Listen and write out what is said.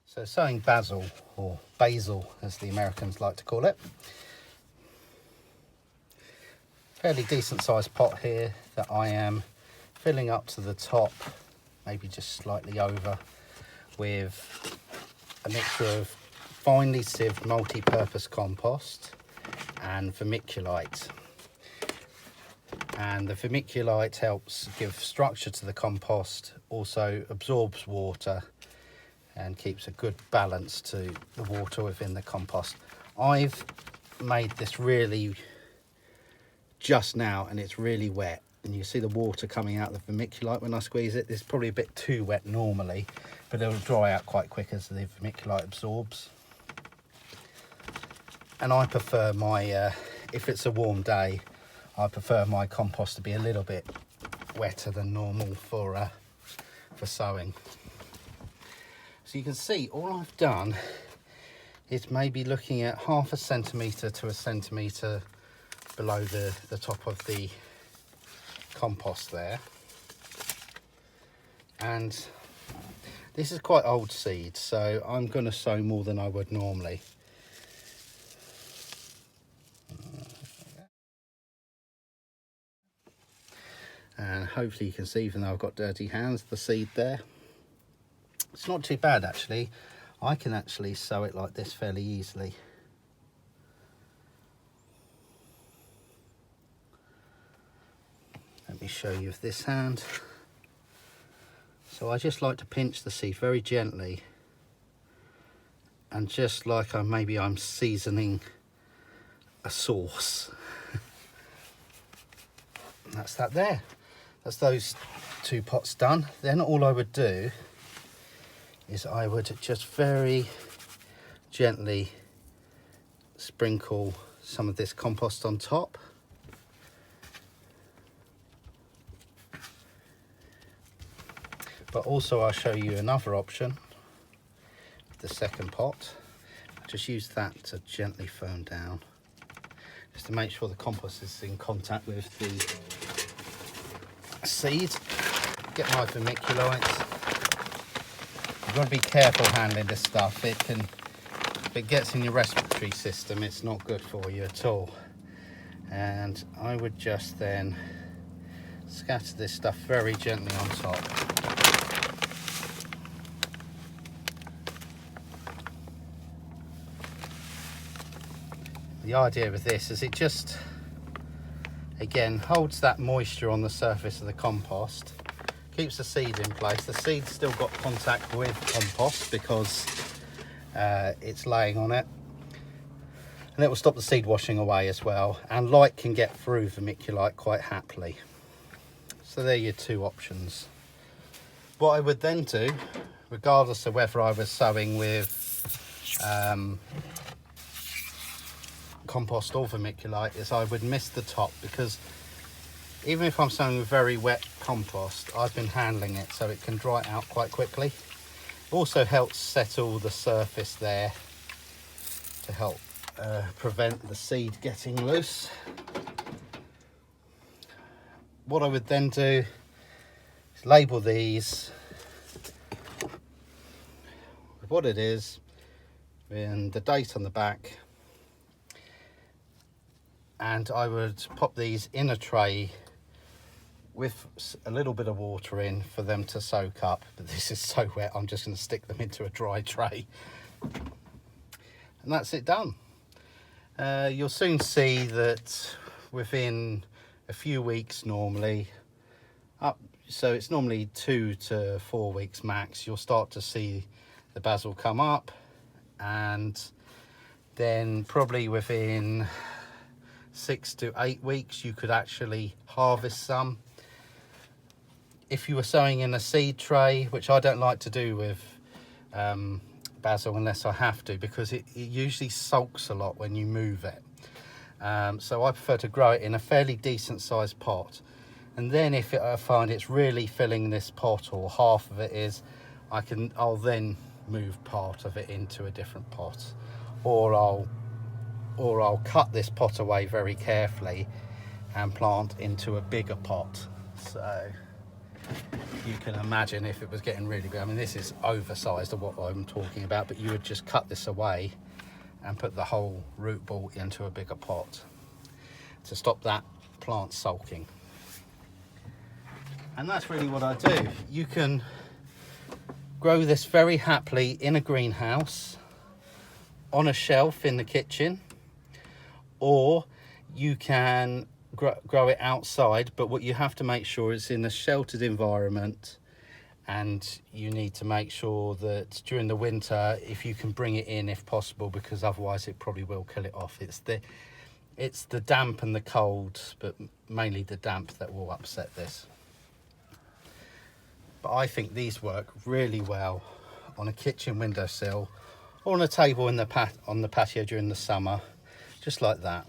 So sowing basil, or basil as the Americans like to call it. Fairly decent sized pot here that I am filling up to the top, maybe just slightly over, with a mixture of finely sieved multi-purpose compost and vermiculite. And the vermiculite helps give structure to the compost, also absorbs water and keeps a good balance to the water within the compost. I've made this really just now and it's really wet, and you see the water coming out of the vermiculite when I squeeze it. It's probably a bit too wet normally, but it'll dry out quite quick as the vermiculite absorbs. And I prefer my, if it's a warm day, I prefer my compost to be a little bit wetter than normal for sowing. So you can see all I've done is maybe looking at 0.5 centimetre to 1 centimetre below the top of the compost there. And this is quite old seed, so I'm going to sow more than I would normally. And hopefully you can see, even though I've got dirty hands, the seed there. It's not too bad actually. I can actually sow it like this fairly easily. Let me show you with this hand. So I just like to pinch the seed very gently, and just like maybe I'm seasoning a sauce. That's that there. That's those 2 pots done. Then all I would do is I would just very gently sprinkle some of this compost on top. But also I'll show you another option, the second pot. Just use that to gently firm down, just to make sure the compost is in contact with the seed. Get my vermiculite. You've got to be careful handling this stuff. If it gets in your respiratory system, it's not good for you at all. And I would just then scatter this stuff very gently on top. The idea with this is it just, again, holds that moisture on the surface of the compost, keeps the seed in place. The seed's still got contact with compost because it's laying on it, and it will stop the seed washing away as well, and light can get through vermiculite quite happily. So there are your 2 options. What I would then do, regardless of whether I was sowing with compost or vermiculite, is I would mist the top, because even if I'm sowing with very wet compost, I've been handling it so it can dry out quite quickly. Also helps settle the surface there to help prevent the seed getting loose. What I would then do is label these with what it is and the date on the back, and I would pop these in a tray with a little bit of water in for them to soak up. But this is so wet, I'm just going to stick them into a dry tray, and that's it done. You'll soon see that within a few weeks normally, so it's normally 2 to 4 weeks max, you'll start to see the basil come up, and then probably within 6 to 8 weeks you could actually harvest some. If you were sowing in a seed tray, which I don't like to do with basil unless I have to, because it usually sulks a lot when you move it. So I prefer to grow it in a fairly decent sized pot, and then if I find it's really filling this pot, or half of it is, I'll then move part of it into a different pot, or I'll cut this pot away very carefully and plant into a bigger pot. So you can imagine if it was getting really big. I mean, this is oversized of what I'm talking about, but you would just cut this away and put the whole root ball into a bigger pot to stop that plant sulking. And that's really what I do. You can grow this very happily in a greenhouse, on a shelf in the kitchen, or you can grow it outside, but what you have to make sure is in a sheltered environment, and you need to make sure that during the winter, if you can bring it in if possible, because otherwise it probably will kill it off. It's the damp and the cold, but mainly the damp that will upset this. But I think these work really well on a kitchen windowsill or on a table in on the patio during the summer, just like that.